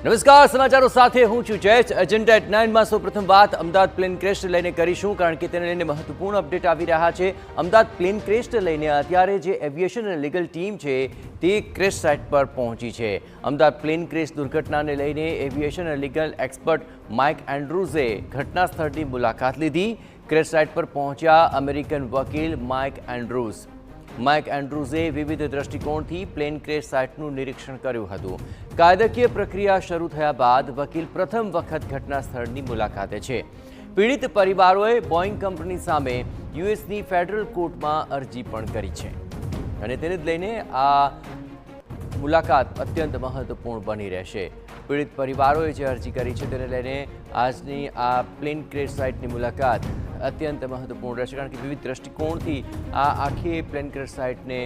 નમસ્કાર, સમાચારો સાથે હું છું જયેશ. એજન્ડા એટ 9 માં સૌપ્રથમ વાત અમદાવાદ પ્લેન ક્રેશ લઈને કરીશું, કારણ કે તેને લઈને મહત્વપૂર્ણ અપડેટ આવી રહ્યા છે. અમદાવાદ પ્લેન ક્રેશ લઈને અત્યારે જે એવિએશન અને લીગલ ટીમ છે તે ક્રેશ સાઇટ પર પહોંચી છે. અમદાવાદ પ્લેન ક્રેશ દુર્ઘટનાને લઈને એવિએશન અને લીગલ એક્સપર્ટ માઇક એન્ડ્રુઝે ઘટના સ્થળની મુલાકાત લીધી. ક્રેશ સાઇટ પર પહોંચ્યા અમેરિકન વકીલ માઇક એન્ડ્રુઝ. માઇક એન્ડ્રુઝે વિવિધ દ્રષ્ટિકોણથી પ્લેન ક્રેશ સાઇટનું નિરીક્ષણ કર્યું હતું. કાયદાકીય પ્રક્રિયા શરૂ થયા બાદ વકીલ પ્રથમ વખત ઘટના સ્થળની મુલાકાતે છે. પીડિત પરિવારોએ બોઈંગ કંપની સામે યુએસની ફેડરલ કોર્ટમાં અરજી પણ કરી છે અને તેને જ લઈને આ મુલાકાત અત્યંત મહત્વપૂર્ણ બની રહેશે. પીડિત પરિવારોએ જે અરજી કરી છે તેને લઈને આજની આ પ્લેન ક્રેશ સાઇટની મુલાકાત અત્યંત મહત્વપૂર્ણ રહેશે, કારણ કે વિવિધ દ્રષ્ટિકોણથી આ આખી પ્લેન ક્રેશ સાઇટને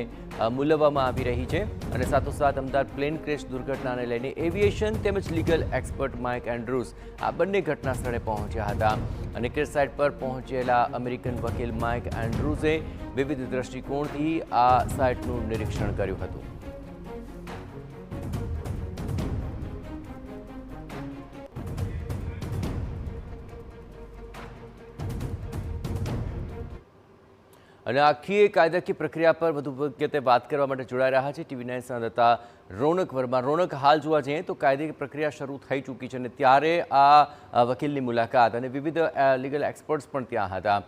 મૂલવવામાં આવી રહી છે. અને સાથોસાથ અમદાવાદ પ્લેન ક્રેશ દુર્ઘટનાને લઈને એવિએશન તેમજ લીગલ એક્સપર્ટ માઇક એન્ડ્રુઝ આ બંને ઘટના સ્થળે પહોંચ્યા હતા. અને ક્રેશ સાઇટ પર પહોંચેલા અમેરિકન વકીલ માઇક એન્ડ્રુઝે વિવિધ દ્રષ્ટિકોણથી આ સાઇટનું નિરીક્ષણ કર્યું હતું. અને આખી કાયદાકીય પ્રક્રિયા પર વધુ વખતે વાત કરવા માટે જોડાઈ રહ્યા છે ટીવી 9 સંવાદદાતા રોનક વર્મા. રોનક, હાલ જોવા જઈએ તો કાયદાકીય પ્રક્રિયા શરૂ થઈ ચૂકી છે અને ત્યારે આ વકીલની મુલાકાત અને વિવિધ લીગલ એક્સપર્ટ્સ પણ ત્યાં હતા.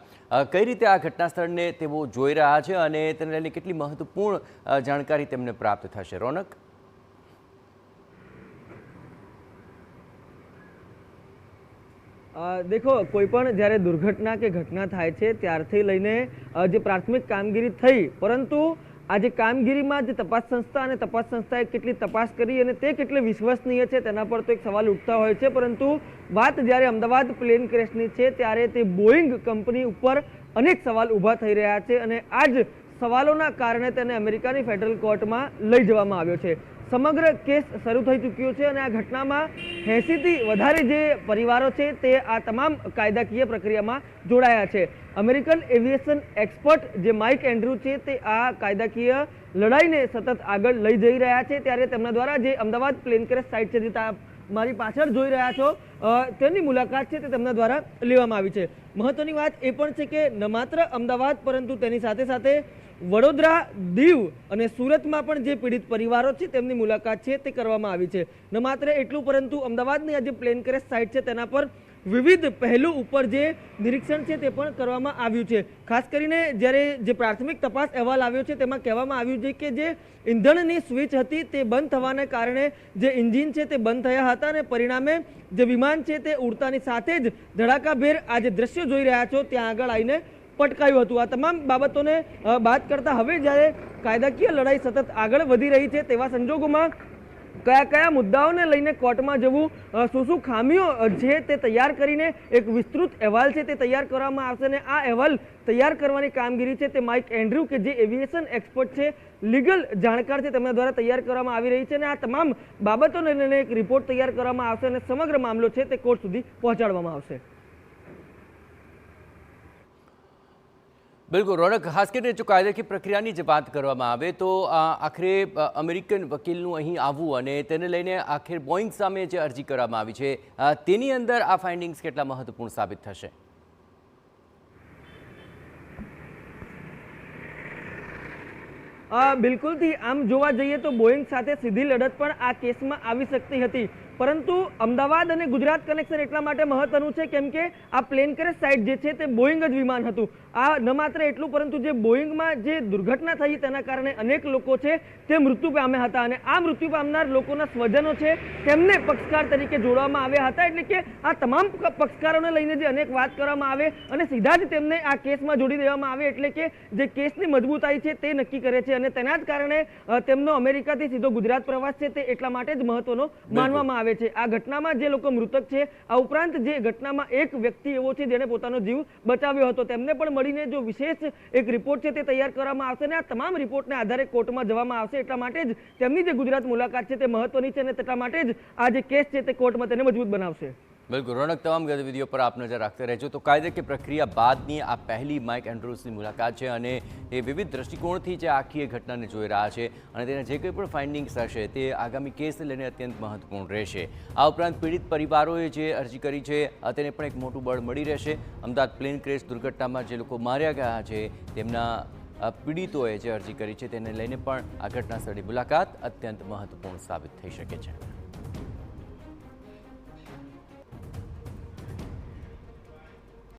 કઈ રીતે આ ઘટના સ્થળને તેઓ જોઈ રહ્યા છે અને તેને લઈને કેટલી મહત્વપૂર્ણ જાણકારી તેમને પ્રાપ્ત થશે? રોનક, દેખો, કોઈ પણ જ્યારે દુર્ઘટના કે ઘટના થાય છે ત્યારથી લઈને જે પ્રાથમિક કામગીરી થઈ, પરંતુ આ જે કામગીરીમાં જે તપાસ સંસ્થા અને તપાસ સંસ્થાએ કેટલી તપાસ કરી અને તે કેટલી વિશ્વસનીય છે તેના પર તો એક સવાલ ઉઠતા હોય છે. પરંતુ વાત જ્યારે અમદાવાદ પ્લેન ક્રેશની છે ત્યારે તે બોઈંગ કંપની ઉપર અનેક સવાલ ઊભા થઈ રહ્યા છે અને આ જ સવાલોના કારણે તેને અમેરિકાની ફેડરલ કોર્ટમાં લઈ જવામાં આવ્યો છે. સમગ્ર કેસ શરૂ થઈ ચૂક્યો છે અને આ ઘટનામાં 80થી વધારે જે પરિવારો છે તે આ તમામ કાયદાકીય પ્રક્રિયામાં જોડાયા છે. અમેરિકન એવિએશન એક્સપર્ટ જે માઇક એન્ડ્રુ છે તે આ કાયદાકીય લડાઈને સતત આગળ લઈ જઈ રહ્યા છે. ત્યારે તેમના દ્વારા જે અમદાવાદ પ્લેન ક્રેશ સાઇટ છે જે મારી પાછળ જોઈ રહ્યા છો તેની મુલાકાત છે તે તેમના દ્વારા લેવામાં આવી છે. મહત્વની વાત એ પણ છે કે ન માત્ર અમદાવાદ પરંતુ તેની સાથે સાથે વડોદરા, દીવ અને સુરતમાં પણ જે પીડિત પરિવારો છે તેમની મુલાકાત છે તે કરવામાં આવી છે. ન માત્ર એટલું પરંતુ અમદાવાદની આ જે પ્લેન ક્રેશ સાઇટ છે તેના પર વિવિધ પહેલું ઉપર જે નિરીક્ષણ છે તે પણ કરવામાં આવ્યું છે. ખાસ કરીને જ્યારે જે પ્રાથમિક તપાસ અહેવાલ આવ્યો છે તેમાં કહેવામાં આવ્યું છે કે જે ઈંધણની સ્વિચ હતી તે બંધ થવાને કારણે જે એન્જિન છે તે બંધ થયા હતા અને પરિણામે જે વિમાન છે તે ઉડતાની સાથે જ ધડાકાભેર આ જે દ્રશ્યો જોઈ રહ્યા છો ત્યાં આગળ આવીને પટકાયું હતું. આ તમામ બાબતોને બાદ કરતા હવે જ્યારે કાયદાકીય લડાઈ સતત આગળ વધી રહી છે તેવા સંજોગોમાં કયા કયા મુદ્દાઓને લઈને કોર્ટમાં જવું, શું શું ખામીઓ છે તે તૈયાર કરીને એક વિસ્તૃત અહેવાલ છે તે તૈયાર કરવામાં આવશે અને આ અહેવાલ તૈયાર કરવાની કામગીરી છે તે માઇક એન્ડ્રુ કે જે એવિએશન એક્સપર્ટ છે, લીગલ જાણકાર છે, તેમના દ્વારા તૈયાર કરવામાં આવી રહી છે અને આ તમામ બાબતોને લઈને એક રિપોર્ટ તૈયાર કરવામાં આવશે અને સમગ્ર મામલો છે તે કોર્ટ સુધી પહોંચાડવામાં આવશે. બિલકુલ રોનક, ખાસ કરીને જો કાયદાકીય પ્રક્રિયાની જ વાત કરવામાં આવે તો આખરે અમેરિકન વકીલનું અહીં આવવું અને તેને લઈને આખરે બોઈંગ સામે જે અરજી કરવામાં આવી છે તેની અંદર આ ફાઇન્ડિંગ્સ કેટલા મહત્વપૂર્ણ સાબિત થશે? બિલકુલથી આમ જોવા જઈએ તો બોઈંગ સાથે સીધી લડત પણ આ કેસમાં આવી શકતી હતી, પરંતુ અમદાવાદ અને ગુજરાત કનેક્શન એટલા માટે મહત્વનું છે કેમ કે આ પ્લેન ક્રેશ સાઇટ જે છે તે બોઈંગ જ વિમાન હતું. આ ન માત્ર એટલું પરંતુ જે બોઈંગમાં જે દુર્ઘટના થઈ તેના કારણે અનેક લોકો છે તે મૃત્યુ પામ્યા હતા અને આ મૃત્યુ પામનાર લોકોના સ્વજનો છે તેમને પક્ષકાર તરીકે જોડવામાં આવ્યા હતા. એટલે કે આ તમામ પક્ષકારોને લઈને જે અનેક વાત કરવામાં આવે અને સીધા જ તેમને આ કેસમાં જોડી દેવામાં આવે, એટલે કે જે કેસની મજબૂતાઈ છે તે નક્કી કરે છે અને તેના જ કારણે તેમનો અમેરિકાથી સીધો ગુજરાત પ્રવાસ છે તે એટલા માટે જ મહત્વનો માનવામાં આવે છે. આ ઘટનામાં જે લોકો મૃતક છે, આ ઉપરાંત જે ઘટનામાં એક વ્યક્તિ એવો છે જેને પોતાનો જીવ બચાવ્યો હતો, તેમને પણ મળીને જો વિશેષ એક રિપોર્ટ છે તે તૈયાર કરવામાં આવશે અને આ તમામ રિપોર્ટને આધારે કોર્ટમાં જવામાં આવશે. એટલા માટે જ તેમની જે ગુજરાત મુલાકાત છે તે મહત્વની છે અને તેટલા માટે જ આ જે કેસ છે તે કોર્ટમાં તેને મજબૂત બનાવશે. બિલકુલ રોનક, તમામ ગતિવિધિઓ પર આપ નજર રાખતા રહેજો. તો કાયદાકીય પ્રક્રિયા બાદની આ પહેલી માઇક એન્ડ્રુસની મુલાકાત છે અને એ વિવિધ દ્રષ્ટિકોણથી જે આખી ઘટનાને જોઈ રહ્યા છે અને તેના જે કંઈ પણ ફાઇન્ડિંગ્સ હશે તે આગામી કેસને લઈને અત્યંત મહત્વપૂર્ણ રહેશે. આ ઉપરાંત પીડિત પરિવારોએ જે અરજી કરી છે તેને પણ એક મોટું બળ મળી રહેશે. અમદાવાદ પ્લેન ક્રેશ દુર્ઘટનામાં જે લોકો માર્યા ગયા છે તેમના પીડિતોએ જે અરજી કરી છે તેને લઈને પણ આ ઘટના સ્થળની મુલાકાત અત્યંત મહત્વપૂર્ણ સાબિત થઈ શકે છે.